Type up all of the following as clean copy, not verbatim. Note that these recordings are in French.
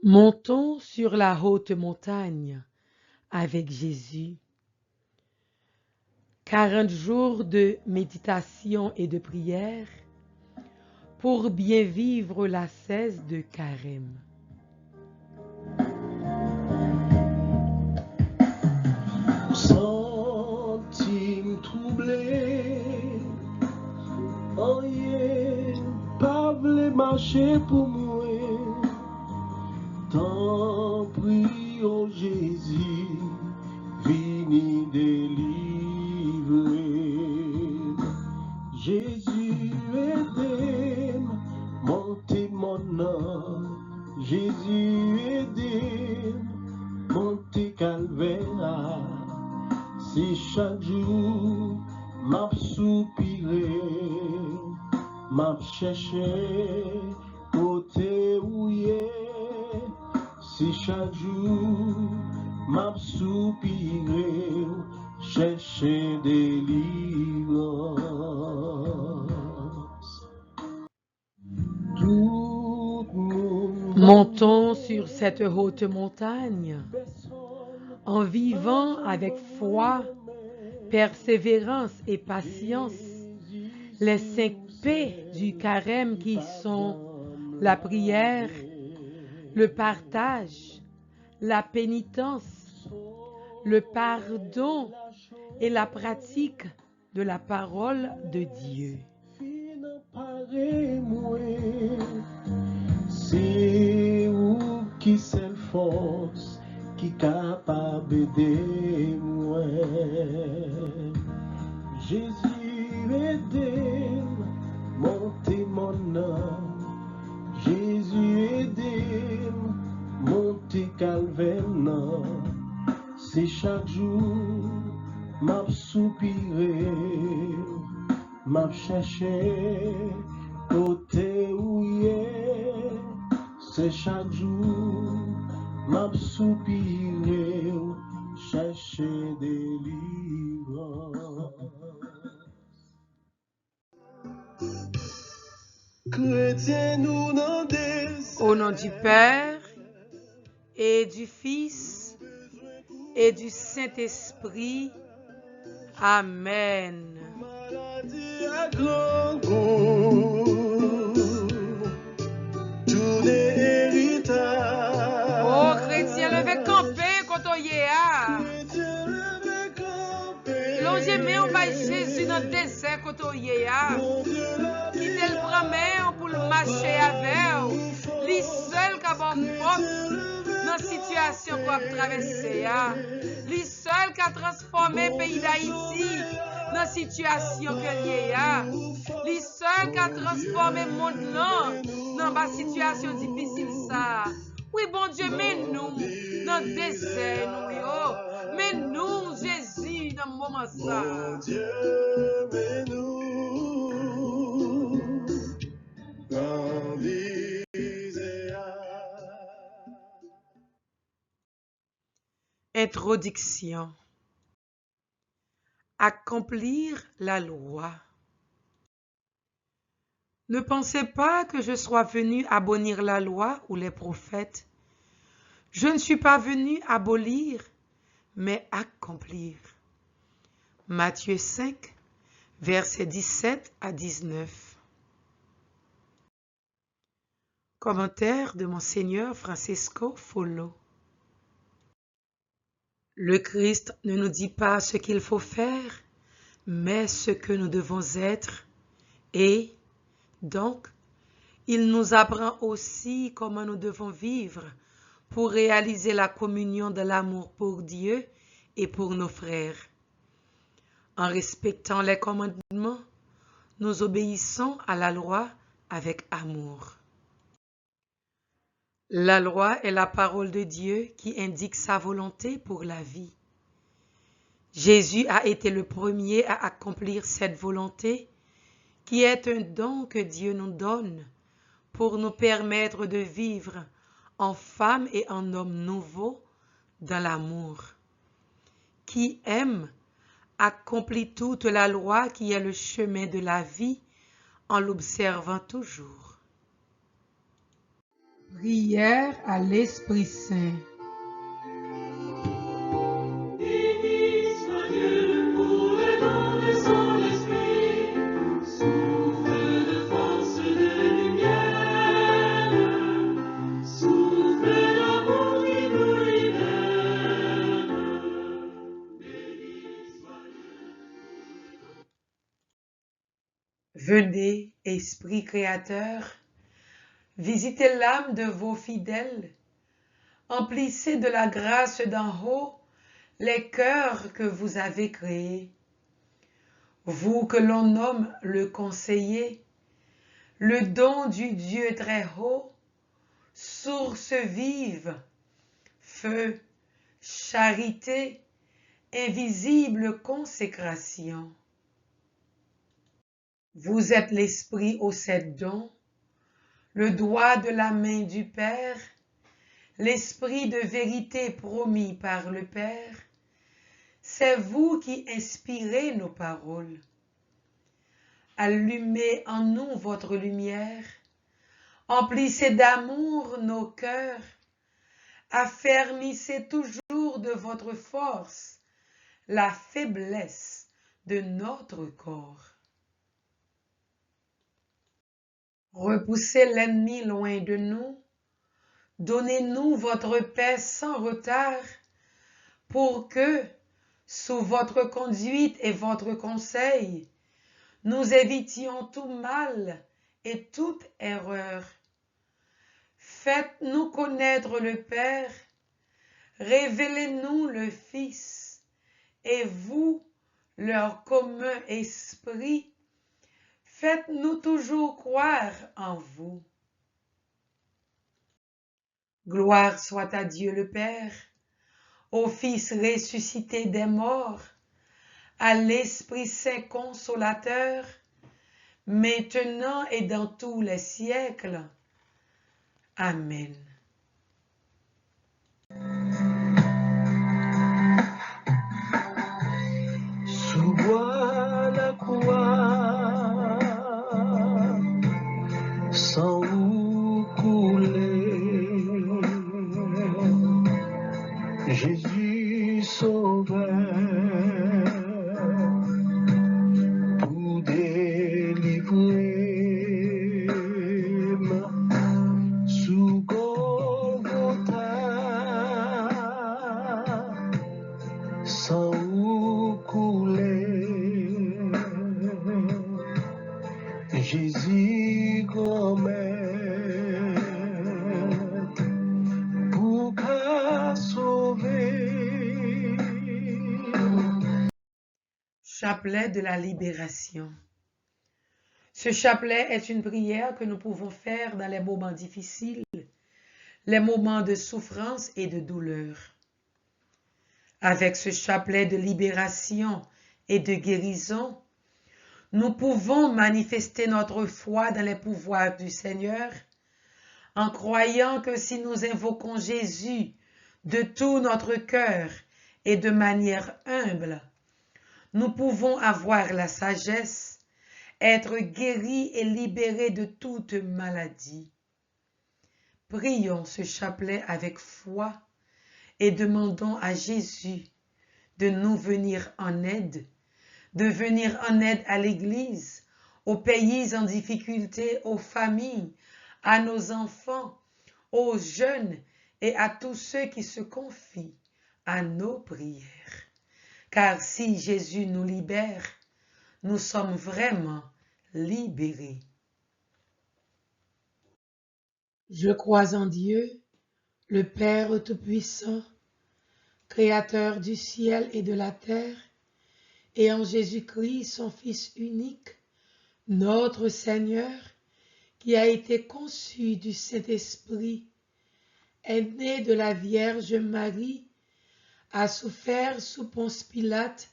Montons sur la haute montagne avec Jésus. 40 jours de méditation et de prière pour bien vivre la 16 de Carême. Sentime troublé, rien pas vle marcher pour moi. Tant prie, oh Jésus, vini délivrer. Jésus aide-moi, montez mon nom. Jésus aide-moi, montez calvaire. Si chaque jour m'a soupiré, m'a cherché côté où si chaque jour m'a soupiré, chercher délivrance. Tout monde Montons sur cette haute montagne en vivant avec foi, persévérance et patience les 5 P du Carême qui sont la prière, le partage, la pénitence, le pardon et la pratique de la parole de Dieu. C'est où qui c'est force qui capable d'aider moi. Jésus aide-moi, montez mon nom. Jésus aide-moi, montez calvaire. C'est chaque jour m'a soupiré, m'a cherché côté où c'est chaque jour m'a soupiré, chercher délivrance. Chrétien nous n'en Au nom du Père et du Fils et du Saint-Esprit. Amen. Maladie à grand goût, tout héritage. Oh, chrétien, levez camper quand on y est. Chrétien levé campé. Longez main, on va Jésus dans le désert quand on y est. Mon Dieu la Quittez le bras pour le marcher avec. Lui seul qui a bon force dans la situation qu'on a traversée. Lui seul qui a transformé le pays d'Haïti dans la situation que lié. Lui seul qui a transformé le monde dans la situation difficile. Ça. Oui, bon Dieu, mais nous, dans le désert, nous, mais nous, Jésus, dans le moment ça. Mon Dieu, mais nous, en misère. Introduction. Accomplir la loi. Ne pensez pas que je sois venu abolir la loi ou les prophètes. Je ne suis pas venu abolir, mais accomplir. Matthieu 5, versets 17 à 19. Commentaire de Monseigneur Francesco Follo. Le Christ ne nous dit pas ce qu'il faut faire, mais ce que nous devons être, et donc, il nous apprend aussi comment nous devons vivre pour réaliser la communion de l'amour pour Dieu et pour nos frères. En respectant les commandements, nous obéissons à la loi avec amour. La loi est la parole de Dieu qui indique sa volonté pour la vie. Jésus a été le premier à accomplir cette volonté qui est un don que Dieu nous donne pour nous permettre de vivre en femme et en homme nouveau dans l'amour. Qui aime accomplit toute la loi qui est le chemin de la vie en l'observant toujours. Prière à l'Esprit Saint. Béni soit Dieu pour le don de son esprit, souffle de force de lumière, souffle d'amour qui nous libère. Béni soit Dieu. Venez, Esprit créateur, visitez l'âme de vos fidèles, emplissez de la grâce d'en haut les cœurs que vous avez créés. Vous que l'on nomme le conseiller, le don du Dieu très haut, source vive, feu, charité, invisible consécration. Vous êtes l'Esprit aux 7 dons, le doigt de la main du Père, l'Esprit de vérité promis par le Père. C'est vous qui inspirez nos paroles. Allumez en nous votre lumière, emplissez d'amour nos cœurs, affermissez toujours de votre force la faiblesse de notre corps. Repoussez l'ennemi loin de nous, donnez-nous votre paix sans retard, pour que, sous votre conduite et votre conseil, nous évitions tout mal et toute erreur. Faites-nous connaître le Père, révélez-nous le Fils, et vous, leur commun esprit, faites-nous toujours croire en vous. Gloire soit à Dieu le Père, au Fils ressuscité des morts, à l'Esprit Saint consolateur, maintenant et dans tous les siècles. Amen. Sous bois la croix, sang coulé, Jésus sauveur, pour délivrer sous Golgotha, sang coulé, Jésus grand-mère, pour qu'à sauver. Chapelet de la libération. Ce chapelet est une prière que nous pouvons faire dans les moments difficiles, les moments de souffrance et de douleur. Avec ce chapelet de libération et de guérison, nous pouvons manifester notre foi dans les pouvoirs du Seigneur en croyant que si nous invoquons Jésus de tout notre cœur et de manière humble, nous pouvons avoir la sagesse, être guéris et libérés de toute maladie. Prions ce chapelet avec foi et demandons à Jésus de nous venir en aide, de venir en aide à l'Église, aux pays en difficulté, aux familles, à nos enfants, aux jeunes et à tous ceux qui se confient à nos prières. Car si Jésus nous libère, nous sommes vraiment libérés. Je crois en Dieu, le Père Tout-Puissant, Créateur du ciel et de la terre, et en Jésus-Christ, son Fils unique, notre Seigneur, qui a été conçu du Saint-Esprit, est né de la Vierge Marie, a souffert sous Ponce Pilate,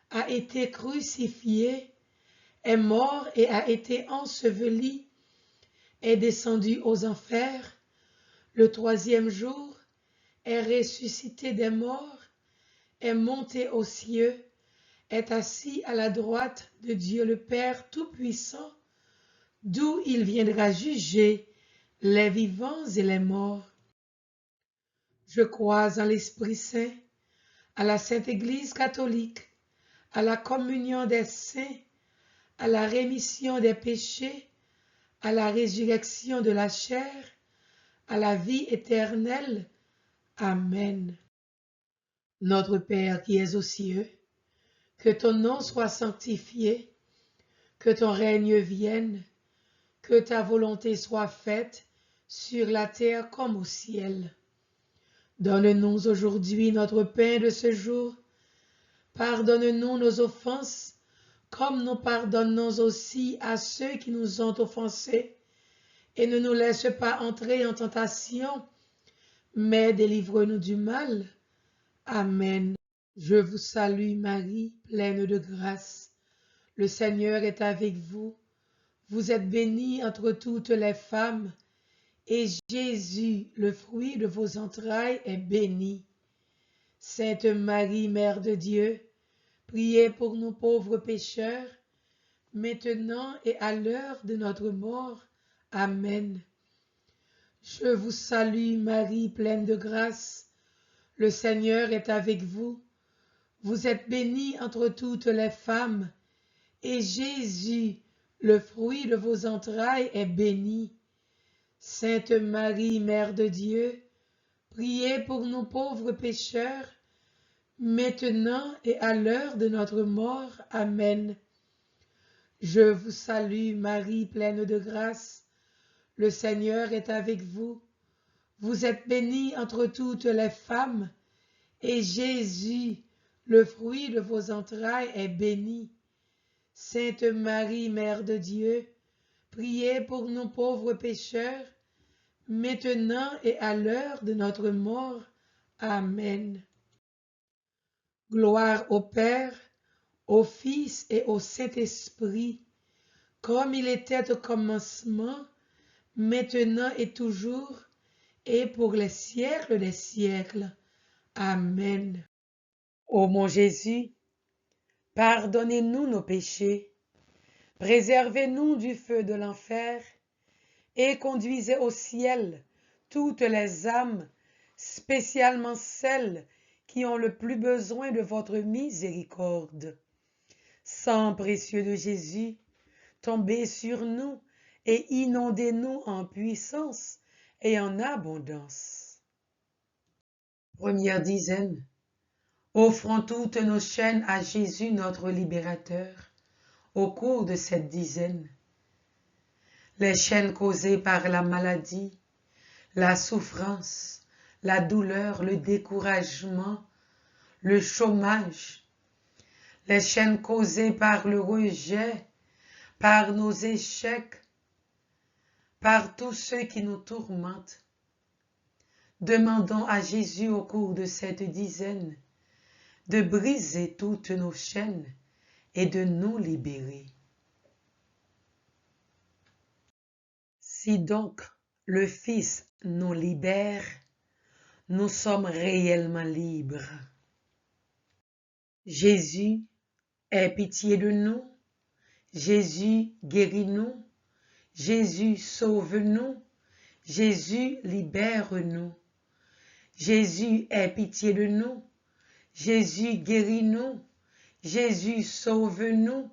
a été crucifié, est mort et a été enseveli, est descendu aux enfers, le 3e jour, est ressuscité des morts, est monté aux cieux, est assis à la droite de Dieu le Père Tout-Puissant, d'où il viendra juger les vivants et les morts. Je crois en l'Esprit Saint, à la Sainte Église catholique, à la communion des saints, à la rémission des péchés, à la résurrection de la chair, à la vie éternelle. Amen. Notre Père qui es aux cieux, que ton nom soit sanctifié, que ton règne vienne, que ta volonté soit faite sur la terre comme au ciel. Donne-nous aujourd'hui notre pain de ce jour. Pardonne-nous nos offenses, comme nous pardonnons aussi à ceux qui nous ont offensés. Et ne nous laisse pas entrer en tentation, mais délivre-nous du mal. Amen. Je vous salue Marie, pleine de grâce. Le Seigneur est avec vous. Vous êtes bénie entre toutes les femmes, et Jésus, le fruit de vos entrailles, est béni. Sainte Marie, Mère de Dieu, priez pour nous pauvres pécheurs, maintenant et à l'heure de notre mort. Amen. Je vous salue Marie, pleine de grâce. Le Seigneur est avec vous. Vous êtes bénie entre toutes les femmes, et Jésus, le fruit de vos entrailles, est béni. Sainte Marie, Mère de Dieu, priez pour nous pauvres pécheurs, maintenant et à l'heure de notre mort. Amen. Je vous salue Marie, pleine de grâce. Le Seigneur est avec vous. Vous êtes bénie entre toutes les femmes, et Jésus, le fruit de vos entrailles, est béni. Sainte Marie, Mère de Dieu, priez pour nous pauvres pécheurs, maintenant et à l'heure de notre mort. Amen. Gloire au Père, au Fils et au Saint-Esprit, comme il était au commencement, maintenant et toujours, et pour les siècles des siècles. Amen. Ô mon Jésus, pardonnez-nous nos péchés, préservez-nous du feu de l'enfer, et conduisez au ciel toutes les âmes, spécialement celles qui ont le plus besoin de votre miséricorde. Sang précieux de Jésus, tombez sur nous et inondez-nous en puissance et en abondance. Première dizaine. Offrons toutes nos chaînes à Jésus notre libérateur au cours de cette dizaine. Les chaînes causées par la maladie, la souffrance, la douleur, le découragement, le chômage, les chaînes causées par le rejet, par nos échecs, par tous ceux qui nous tourmentent. Demandons à Jésus au cours de cette dizaine de briser toutes nos chaînes et de nous libérer. Si donc le Fils nous libère, nous sommes réellement libres. Jésus, aie pitié de nous. Jésus, guéris-nous. Jésus, sauve-nous. Jésus, libère-nous. Jésus, aie pitié de nous. Jésus, guéris-nous. Jésus, sauve-nous.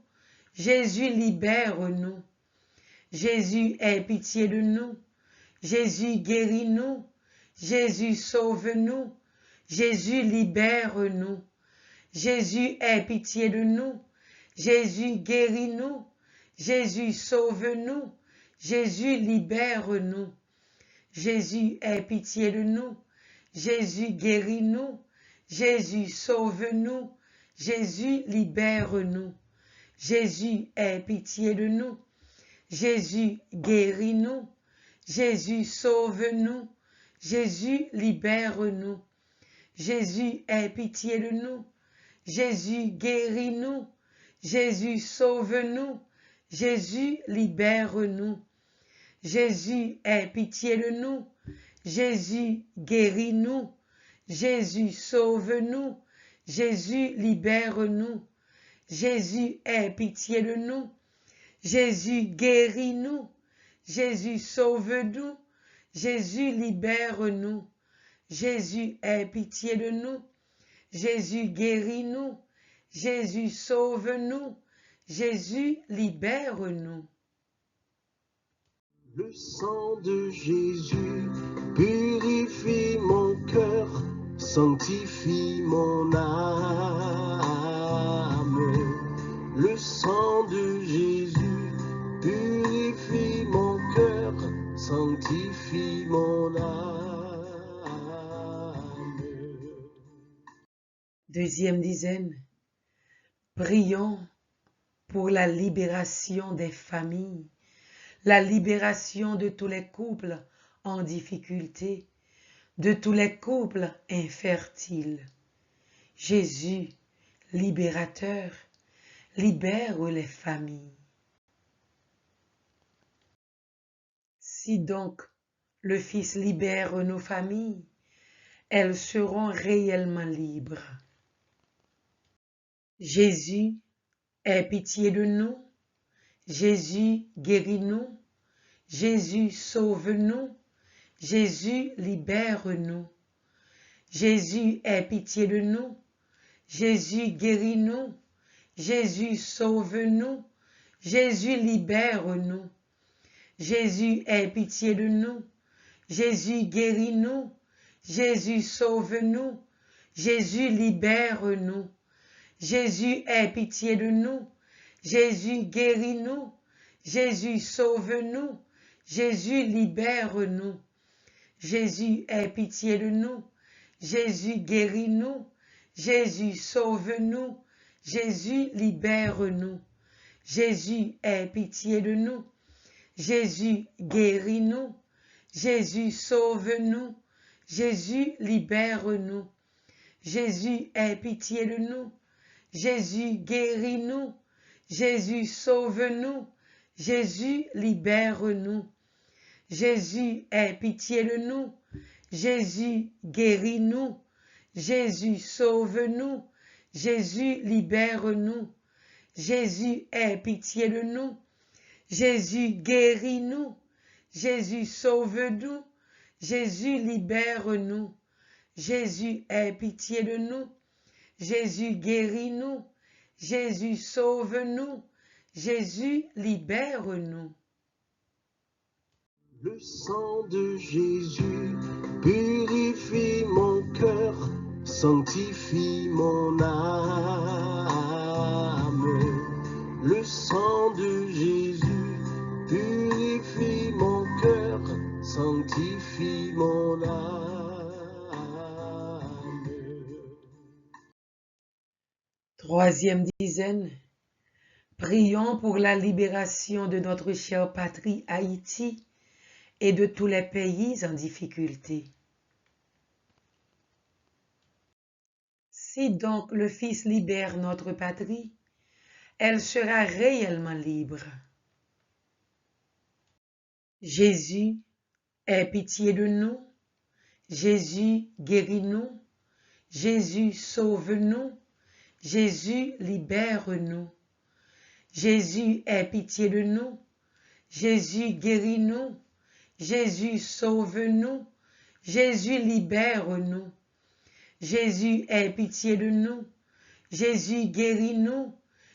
Jésus, libère-nous. Jésus, aie pitié de nous. Jésus, guéris-nous. Jésus, sauve-nous. Jésus, libère-nous. Jésus, aie pitié de nous. Jésus, guéris-nous. Jésus, sauve-nous. Jésus, libère-nous. Jésus, aie pitié de nous. Jésus, guéris-nous. Jésus, sauve-nous. Jésus, libère-nous. Jésus, aie pitié de nous. Jésus, guéris-nous. Jésus, sauve-nous. Jésus, libère-nous. Jésus, aie pitié de nous. Jésus, guéris-nous. Jésus, sauve-nous. Jésus, libère-nous. Jésus, aie pitié de nous. Jésus, guéris-nous. Jésus, sauve-nous. Jésus, libère-nous. Jésus, aie pitié de nous. Jésus, guéris-nous. Jésus, sauve-nous. Jésus, libère-nous. Jésus, aie pitié de nous. Jésus, guéris-nous. Jésus, sauve-nous. Jésus, libère-nous. Le sang de Jésus purifie mon cœur, sanctifie mon âme. Le sang de Jésus purifie mon cœur, sanctifie mon âme. Deuxième dizaine. Prions pour la libération des familles, la libération de tous les couples en difficulté, de tous les couples infertiles. Jésus, libérateur, libère les familles. Si donc le Fils libère nos familles, elles seront réellement libres. Jésus, aie pitié de nous. Jésus, guéris-nous. Jésus, sauve-nous. Jésus, libère-nous. Jésus, aie pitié de nous. Jésus, guéris-nous. Jésus, sauve-nous. Jésus, libère-nous. Jésus, aie pitié de nous. Jésus, guéris-nous. Jésus, sauve-nous. Jésus, libère-nous. Jésus, aie pitié de nous. Jésus, guéris-nous. Jésus, sauve-nous. Jésus, libère-nous. Jésus, aie pitié de nous. Jésus, guéris-nous. Jésus, sauve-nous. Jésus, libère-nous. Jésus, aie pitié de nous. Jésus, guéris-nous. Jésus, sauve-nous. Jésus, libère-nous. Jésus, aie pitié de nous. Jésus, guéris-nous. Jésus, sauve-nous. Jésus, libère-nous. Jésus, aie pitié de nous. Jésus, guéris-nous. Jésus, sauve-nous. Jésus, libère-nous. Jésus, aie pitié de nous. Jésus, guéris-nous. Jésus, sauve-nous. Jésus, libère-nous. Jésus, aie pitié de nous. Jésus, guéris-nous. Jésus, sauve-nous. Jésus, libère-nous. Le sang de Jésus purifie mon cœur, sanctifie mon âme. Le sang de Jésus purifie mon cœur, sanctifie mon âme. Troisième dizaine. Prions pour la libération de notre chère patrie Haïti et de tous les pays en difficulté. Si donc le Fils libère notre patrie, elle sera réellement libre. Jésus, aie pitié de nous. Jésus, guéris-nous. Jésus, sauve-nous. Jésus, libère-nous. Jésus, aie pitié de nous. Jésus, guéris-nous. Jésus, sauve-nous. Jésus, libère-nous. Jésus, aie pitié de nous. Jésus, guéris-nous.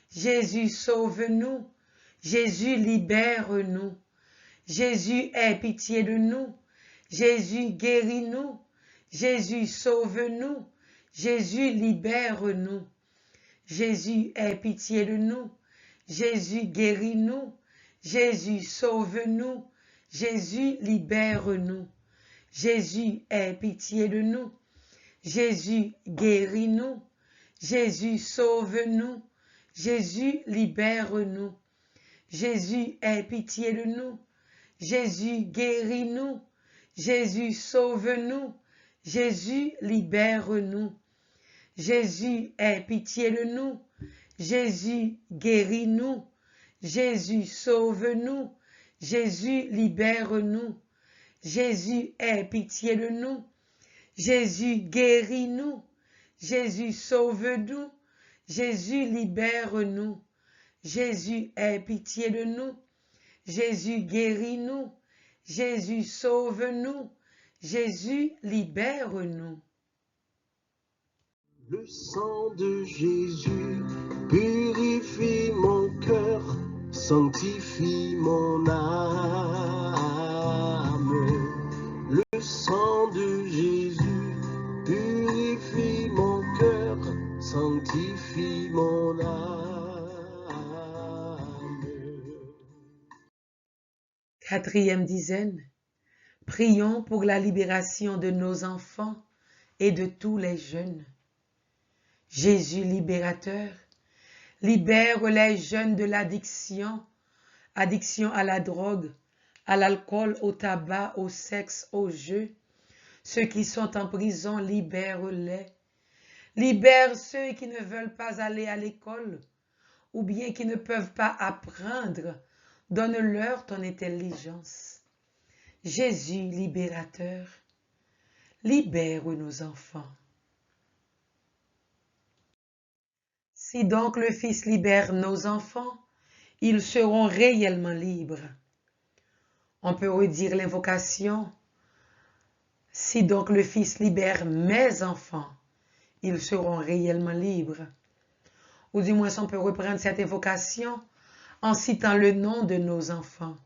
Jésus, sauve-nous. Jésus, libère-nous. Jésus, aie pitié de nous. Jésus, guéris-nous. Jésus, sauve-nous. Jésus, libère-nous. Jésus, aie pitié de nous. Jésus, guéris-nous. Jésus, sauve-nous. Jésus, libère-nous. Jésus, aie pitié de nous. Jésus, guéris-nous. Jésus, sauve-nous. Jésus, libère-nous. Jésus, aie pitié de nous. Jésus, guéris-nous. Jésus, sauve-nous. Jésus, libère-nous. Jésus, aie pitié de nous. Jésus, guéris-nous. Jésus, sauve-nous. Jésus, libère-nous. Jésus, aie pitié de nous. Jésus, guéris-nous. Jésus, sauve-nous. Jésus, libère-nous. Jésus, aie pitié de nous. Jésus, guéris-nous. Jésus, sauve-nous. Jésus, libère-nous. Le sang de Jésus purifie mon cœur, sanctifie mon âme. Le sang de Jésus purifie mon cœur, sanctifie mon âme. 4e dizaine. Prions pour la libération de nos enfants et de tous les jeunes. Jésus libérateur, libère les jeunes de l'addiction, addiction à la drogue, à l'alcool, au tabac, au sexe, au jeu. Ceux qui sont en prison, libère-les. Libère ceux qui ne veulent pas aller à l'école ou bien qui ne peuvent pas apprendre. Donne-leur ton intelligence. Jésus libérateur, libère nos enfants. Si donc le Fils libère nos enfants, ils seront réellement libres. On peut redire l'invocation. Si donc le Fils libère mes enfants, ils seront réellement libres. Ou du moins, on peut reprendre cette invocation en citant le nom de nos enfants.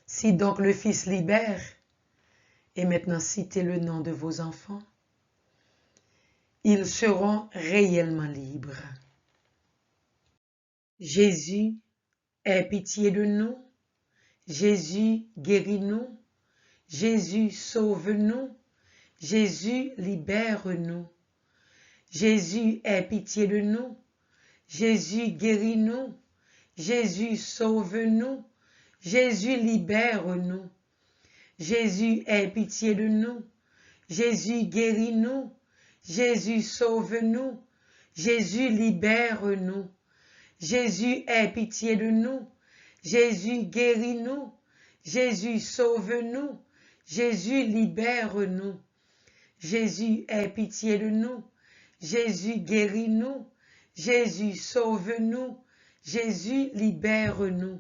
Si donc le Fils libère, et maintenant citez le nom de vos enfants, ils seront réellement libres. Jésus, aie pitié de nous. Jésus, guéris-nous. Jésus, sauve-nous. Jésus, libère-nous. Jésus, aie pitié de nous. Jésus, guéris-nous. Jésus, sauve-nous. Jésus, libère-nous. Jésus, aie pitié de nous. Jésus, guéris-nous. Jésus, sauve-nous. Jésus, libère-nous. Jésus, aie pitié de nous. Jésus, guéris-nous. Jésus, sauve-nous. Jésus, libère-nous. Jésus, aie pitié de nous. Jésus, guéris-nous. Jésus, sauve-nous. Jésus, libère-nous.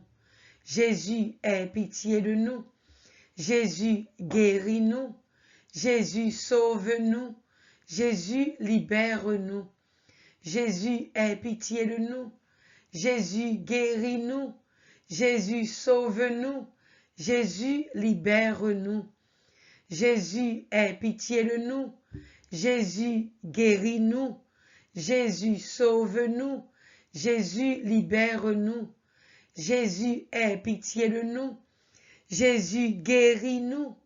Jésus, aie pitié de nous. Jésus, guéris-nous. Jésus, sauve-nous. Jésus, libère-nous. Jésus, aie pitié de nous. Jésus, guéris-nous. Jésus, sauve-nous. Jésus, libère-nous. Jésus, aie pitié de nous. Jésus, guéris-nous. Jésus, sauve-nous. Jésus, libère-nous. Jésus, aie pitié de nous. Jésus, guéris-nous.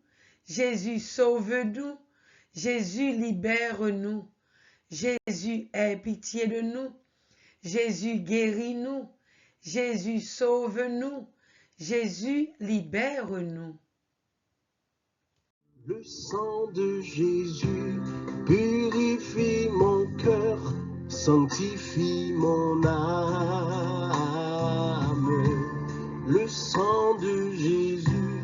Jésus, sauve-nous. Jésus, libère-nous. Jésus, aie pitié de nous. Jésus, guéris-nous. Jésus, sauve-nous. Jésus, libère-nous. Le sang de Jésus purifie mon cœur, sanctifie mon âme. Le sang de Jésus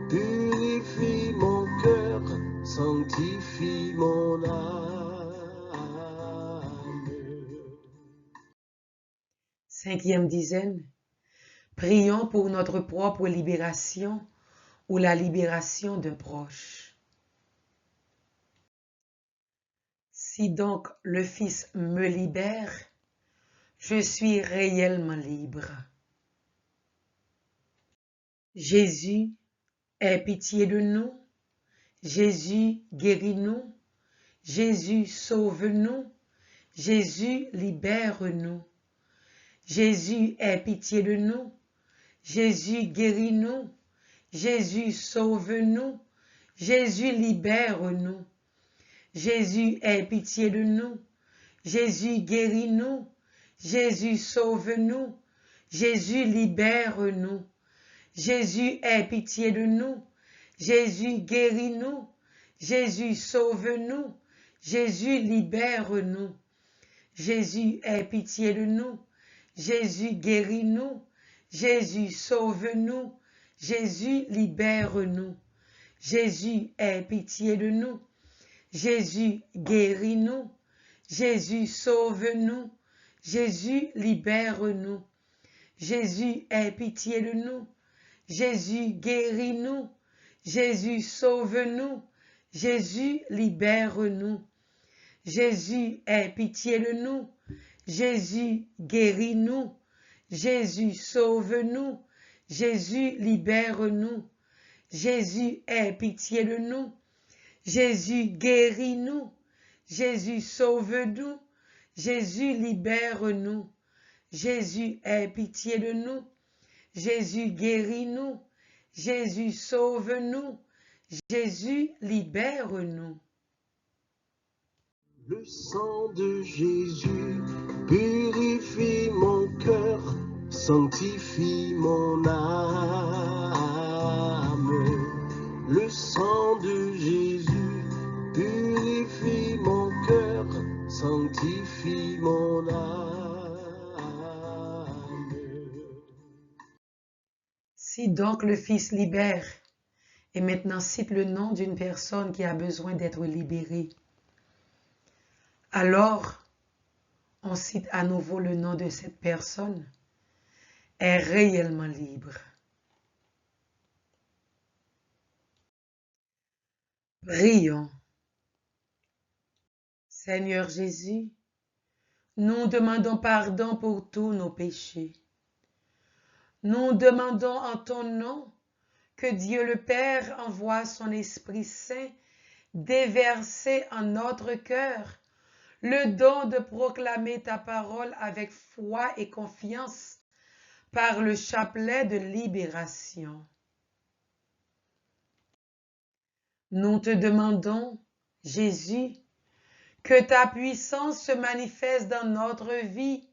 purifie mon cœur, sanctifie mon âme. 5e dizaine. Prions pour notre propre libération ou la libération d'un proche. Si donc le Fils me libère, je suis réellement libre. Jésus, aie pitié de nous. Jésus, guéris-nous. Jésus, sauve-nous. Jésus, libère-nous. Jésus, aie pitié de nous. Jésus, guéris-nous. Jésus, sauve-nous. Jésus, libère-nous. Jésus, aie pitié de nous. Jésus, guéris-nous. Jésus, sauve-nous. Jésus, libère-nous. Jésus, aie pitié de nous. Jésus, guéris-nous. Jésus, sauve-nous. Jésus, libère-nous. Jésus, aie pitié de nous. Jésus, guéris-nous. Jésus, sauve-nous. Jésus, libère-nous. Jésus, aie pitié de nous. Jésus, guéris-nous. Jésus, sauve-nous. Jésus, libère-nous. Jésus, aie pitié de nous. Jésus, guéris-nous. Jésus, sauve-nous. Jésus, libère-nous. Jésus, aie pitié de nous. Jésus, guéris-nous. Jésus, sauve-nous. Jésus, libère-nous. Jésus, aie pitié de nous. Jésus, guéris-nous. Jésus, sauve-nous. Jésus, libère-nous. Jésus, aie pitié de nous. Jésus, guéris-nous. Jésus, sauve-nous. Jésus, libère-nous. Le sang de Jésus purifie mon cœur, sanctifie mon âme. Le sang de Jésus purifie mon cœur, sanctifie mon âme. Si donc le Fils libère, et maintenant cite le nom d'une personne qui a besoin d'être libérée, alors on cite à nouveau le nom de cette personne, est réellement libre. Prions. Seigneur Jésus, nous demandons pardon pour tous nos péchés. Nous demandons en ton nom que Dieu le Père envoie son Esprit Saint déverser en notre cœur le don de proclamer ta parole avec foi et confiance par le chapelet de libération. Nous te demandons, Jésus, que ta puissance se manifeste dans notre vie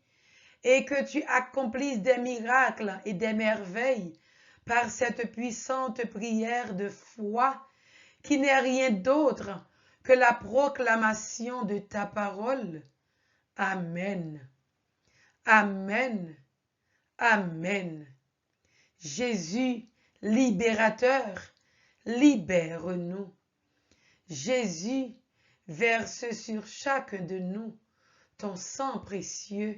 et que tu accomplisses des miracles et des merveilles par cette puissante prière de foi qui n'est rien d'autre que la proclamation de ta parole. Amen. Amen. Amen. Jésus, libérateur, libère-nous. Jésus, verse sur chacun de nous ton sang précieux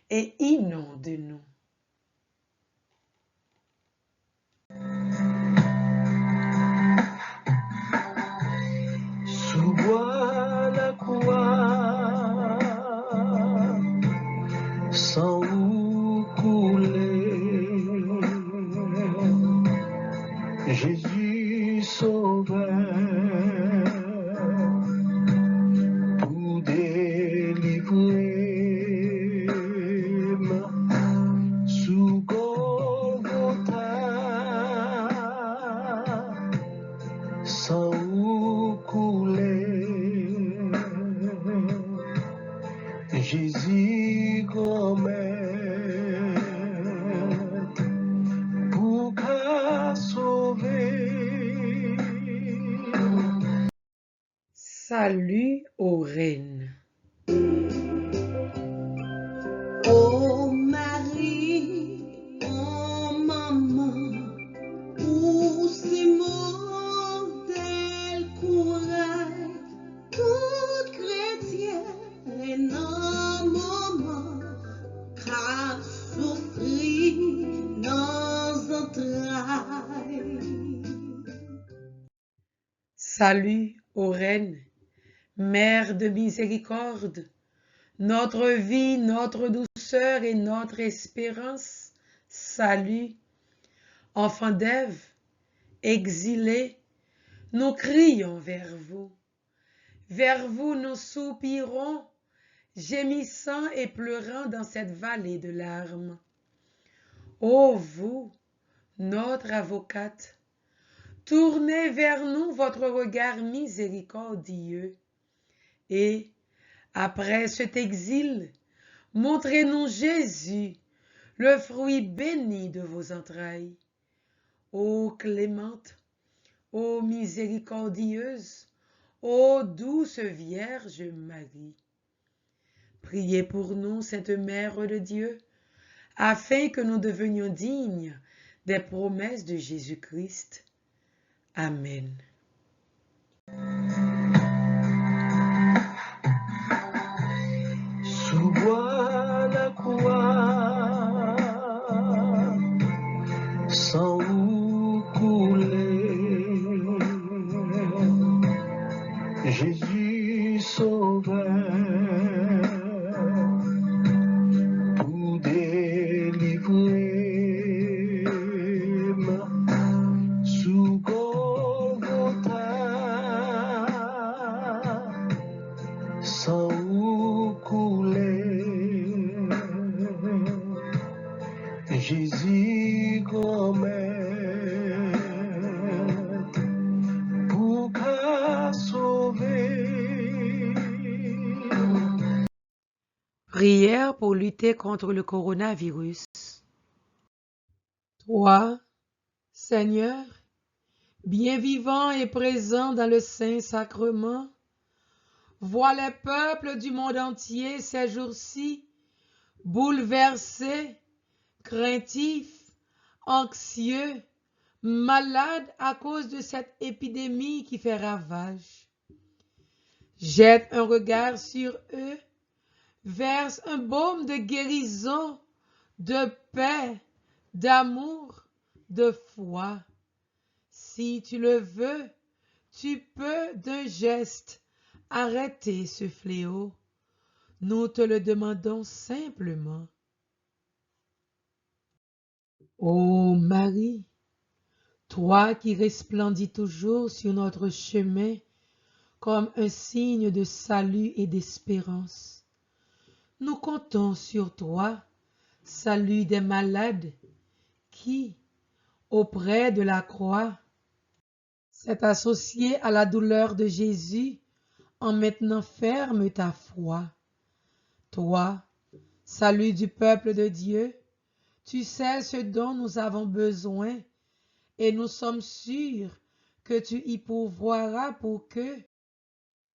et inonde-nous. Sous bois la croix, sang coulé, Jésus sauveur, pour délivrer sous Golgotha, sang Jésus grand-mère pour qu'à sauver. Salut aux reines. Oh Marie, oh maman, pour ces modèles courage, tout chrétien est un moment qu'a souffrir dans entrailles. Salut aux reines, Mère de miséricorde, notre vie, notre douceur et notre espérance. Salut, enfants d'Ève, exilés, nous crions vers vous. Vers vous nous soupirons, gémissant et pleurant dans cette vallée de larmes. Ô vous, notre avocate, tournez vers nous votre regard miséricordieux et, après cet exil, montrez-nous Jésus, le fruit béni de vos entrailles. Ô clémente, ô miséricordieuse, ô douce Vierge Marie. Priez pour nous, Sainte Mère de Dieu, afin que nous devenions dignes des promesses de Jésus-Christ. Amen. Sous bois la croix, sans Jésus sauveur, pour délivrer sous Golgotha, sans couler. Jésus grand-mère, pour qu'à sauver. Prière pour lutter contre le coronavirus. Toi, Seigneur, bien vivant et présent dans le Saint-Sacrement, vois les peuples du monde entier ces jours-ci bouleversés, craintifs, anxieux, malades à cause de cette épidémie qui fait ravage. Jette un regard sur eux, verse un baume de guérison, de paix, d'amour, de foi. Si tu le veux, tu peux d'un geste arrêter ce fléau. Nous te le demandons simplement. Ô Marie, toi qui resplendis toujours sur notre chemin comme un signe de salut et d'espérance, nous comptons sur toi, salut des malades, qui, auprès de la croix, s'est associé à la douleur de Jésus en maintenant ferme ta foi. Toi, salut du peuple de Dieu, tu sais ce dont nous avons besoin et nous sommes sûrs que tu y pourvoiras pour que,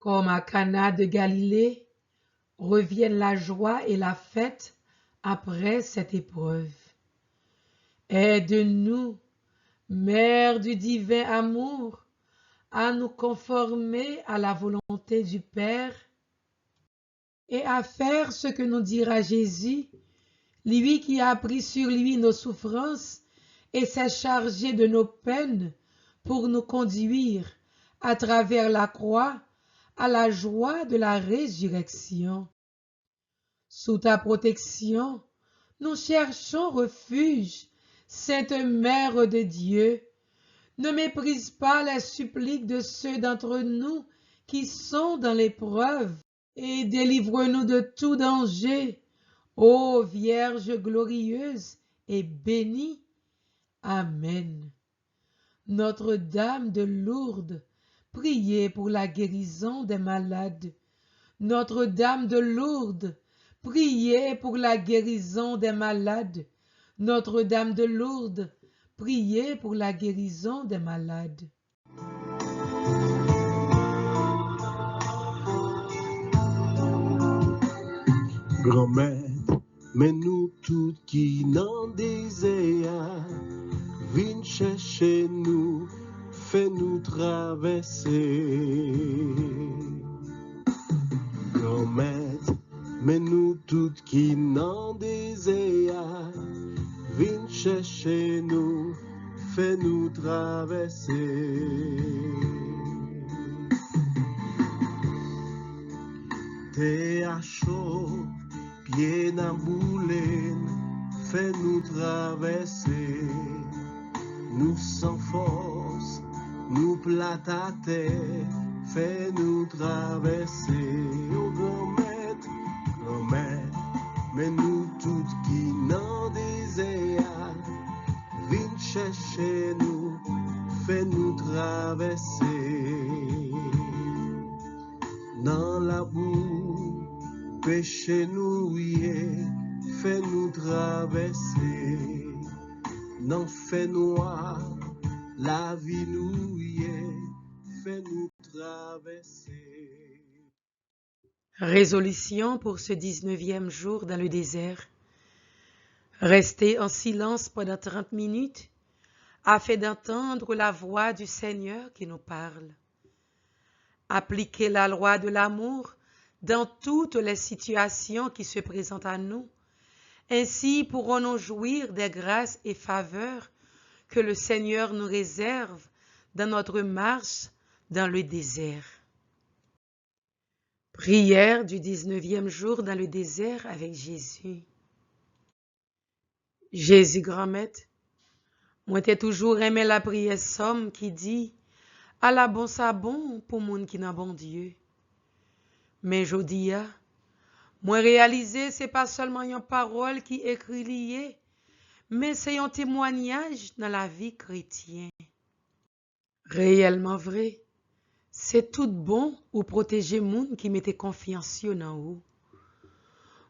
comme à Cana de Galilée, revienne la joie et la fête après cette épreuve. Aide-nous, Mère du divin amour, à nous conformer à la volonté du Père et à faire ce que nous dira Jésus, lui qui a pris sur lui nos souffrances et s'est chargé de nos peines pour nous conduire à travers la croix à la joie de la résurrection. Sous ta protection, nous cherchons refuge, Sainte Mère de Dieu. Ne méprise pas les suppliques de ceux d'entre nous qui sont dans l'épreuve et délivre-nous de tout danger. Ô Vierge glorieuse et bénie. Amen. Notre-Dame de Lourdes, priez pour la guérison des malades. Notre-Dame de Lourdes, priez pour la guérison des malades. Notre-Dame de Lourdes, priez pour la guérison des malades. Grand-mère, mais nous toutes qui n'en désirent, viens chercher nous, fais-nous traverser. Grand-mère, mais nous toutes qui n'en désirent, viens chercher nous, fais-nous traverser. T'es à chaud, pieds dans boulaine, fais-nous traverser. Nous sans force, nous plate à terre, fais-nous traverser. Oh grand-maître, mais nous toutes qui n'en désirent, viens chercher nous, fais-nous traverser. Dans la boue, péché nous, fais-nous traverser. Dans fait noir, la vie nous, fais-nous traverser. Résolution pour ce 19e jour dans le désert. Restez en silence pendant 30 minutes afin d'entendre la voix du Seigneur qui nous parle. Appliquez la loi de l'amour dans toutes les situations qui se présentent à nous. Ainsi pourrons-nous jouir des grâces et faveurs que le Seigneur nous réserve dans notre marche dans le désert. Prière du 19e jour dans le désert avec Jésus. Jésus grand-maître, moi t'ai toujours aimé la prière somme qui dit « à la bon ça bon pour moun qui n'a bon Dieu ». Mais jodi a, moi réaliser c'est pas seulement une parole qui écrit liée, mais c'est un témoignage dans la vie chrétienne. Réellement vrai, c'est tout bon ou protéger moun qui mette confiance dans ou.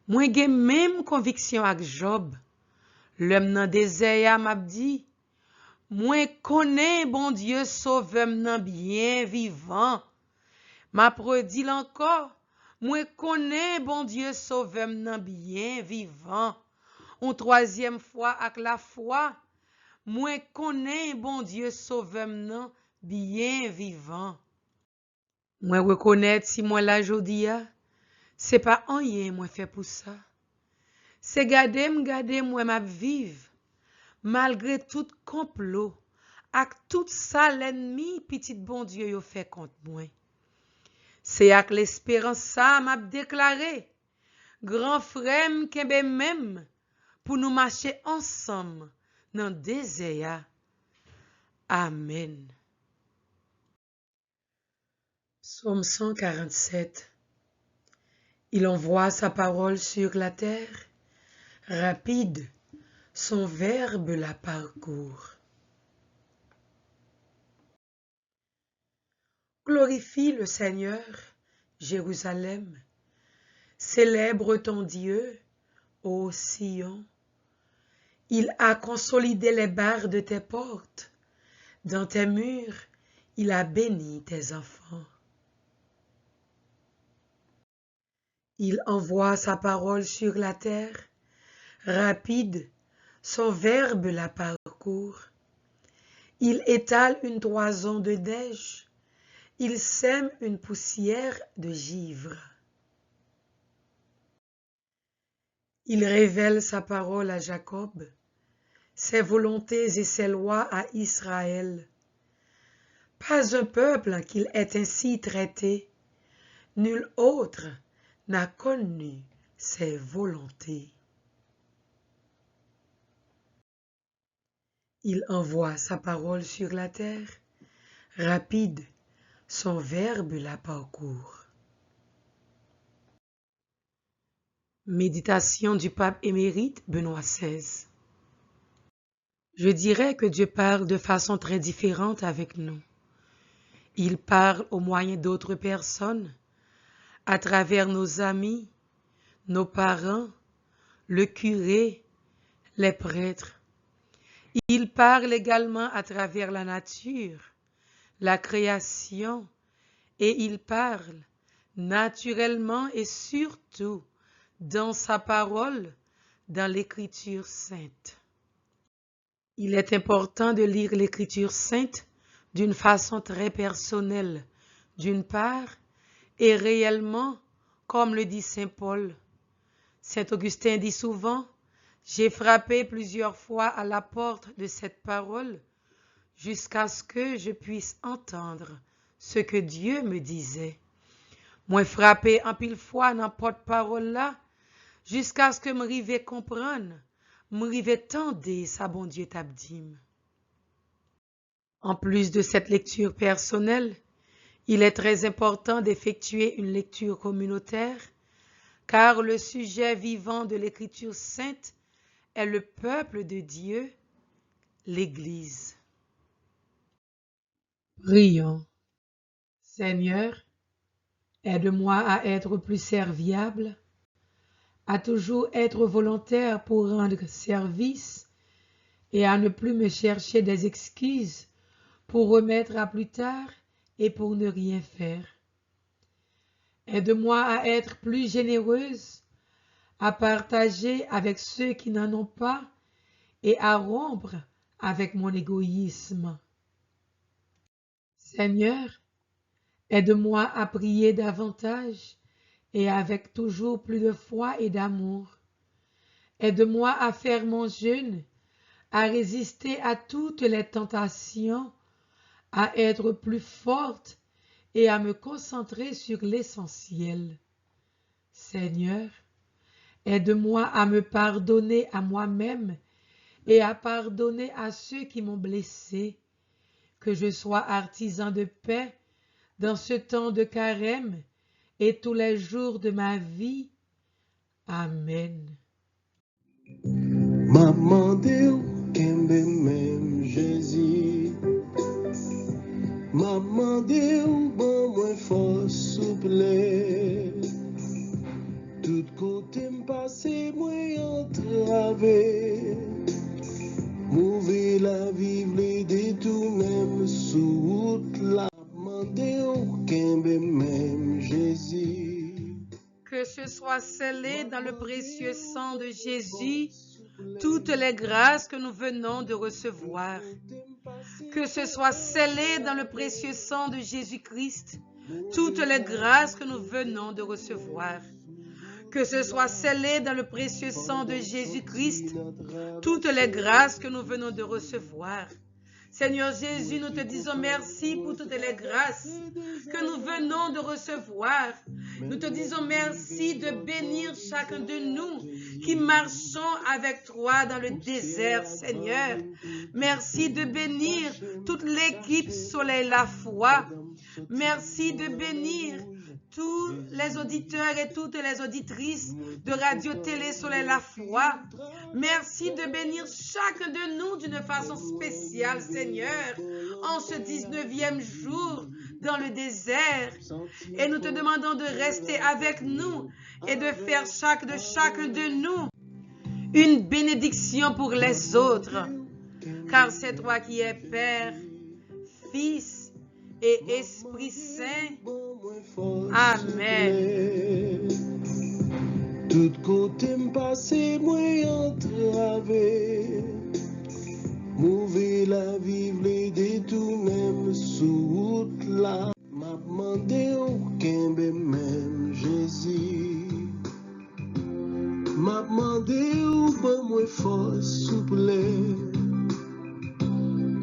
Moi j'ai même conviction avec Job. L'homme nan désert m'a dit, moi connais bon Dieu sauveur nan bien vivant. M'a redit encore, moi connais bon Dieu sauveur nan bien vivant. Une troisième fois avec la foi, moi connais bon Dieu sauveur nan bien vivant. Moi reconnaître si moi la jodia, c'est pas rien moi fait pour ça. C'est garder moi m'a vivre malgré tout complot ak tout ça l'ennemi petit bon Dieu yo fait contre moi. C'est avec l'espérance ça m'a déclaré grand frère m'kembe même pour nous marcher ensemble dans désert. Amen. Psaume 147. Il envoie sa parole sur la terre, rapide, son verbe la parcourt. Glorifie le Seigneur, Jérusalem. Célèbre ton Dieu, ô Sion. Il a consolidé les barres de tes portes. Dans tes murs, il a béni tes enfants. Il envoie sa parole sur la terre, rapide, son verbe la parcourt. Il étale une toison de neige, il sème une poussière de givre. Il révèle sa parole à Jacob, ses volontés et ses lois à Israël. Pas un peuple qu'il ait ainsi traité, nul autre n'a connu ses volontés. Il envoie sa parole sur la terre, rapide, son verbe la parcourt. Méditation du pape émérite Benoît XVI. Je dirais que Dieu parle de façon très différente avec nous. Il parle au moyen d'autres personnes, à travers nos amis, nos parents, le curé, les prêtres. Il parle également à travers la nature, la création, et il parle naturellement et surtout dans sa parole, dans l'Écriture sainte. Il est important de lire l'Écriture sainte d'une façon très personnelle, d'une part, et réellement, comme le dit Saint Paul. Saint Augustin dit souvent, j'ai frappé plusieurs fois à la porte de cette parole jusqu'à ce que je puisse entendre ce que Dieu me disait. Moi frappé en pile fois dans porte parole là jusqu'à ce que me rive comprendre, me rive tendre sa bon Dieu t'abdim. En plus de cette lecture personnelle, il est très important d'effectuer une lecture communautaire, car le sujet vivant de l'Écriture sainte est le peuple de Dieu, l'Église. Prions. Seigneur, aide-moi à être plus serviable, à toujours être volontaire pour rendre service et à ne plus me chercher des excuses pour remettre à plus tard et pour ne rien faire. Aide-moi à être plus généreuse, à partager avec ceux qui n'en ont pas et à rompre avec mon égoïsme. Seigneur, aide-moi à prier davantage et avec toujours plus de foi et d'amour. Aide-moi à faire mon jeûne, à résister à toutes les tentations, à être plus forte et à me concentrer sur l'essentiel. Seigneur, aide-moi à me pardonner à moi-même et à pardonner à ceux qui m'ont blessé, que je sois artisan de paix dans ce temps de carême et tous les jours de ma vie. Amen. Maman Dieu, kembe même Jésus. Maman Dieu, bon moins force souple. Tout côté m'passe moins entravé. Mouver la vivre les détourner sous route la. Maman Dieu, kembe même Jésus. Que ce soit scellé dans le précieux sang de Jésus, toutes les grâces que nous venons de recevoir. Que ce soit scellé dans le précieux sang de Jésus-Christ, toutes les grâces que nous venons de recevoir. Que ce soit scellé dans le précieux sang de Jésus-Christ, toutes les grâces que nous venons de recevoir. Seigneur Jésus, nous te disons merci pour toutes les grâces que nous venons de recevoir. Nous te disons merci de bénir chacun de nous qui marchons avec toi dans le désert, Seigneur. Merci de bénir toute l'équipe Soleil la Foi. Merci de bénir tous les auditeurs et toutes les auditrices de Radio-Télé Soleil la Foi. Merci de bénir chacun de nous d'une façon spéciale, Seigneur, en ce 19e jour dans le désert. Et nous te demandons de rester avec nous et de faire de chacun de nous une bénédiction pour les autres. Car c'est toi qui es Père, Fils et Esprit Saint. Amen. Tout côté m'passe moins entravé. Mouver la vivre les détourner sous route là. M'a demandé au kembe même Jésus. M'a demandé au bon moins force souple.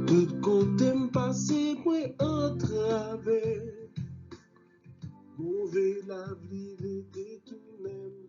Tout côté m'passe moins entravé. Mouver la vivre les détourner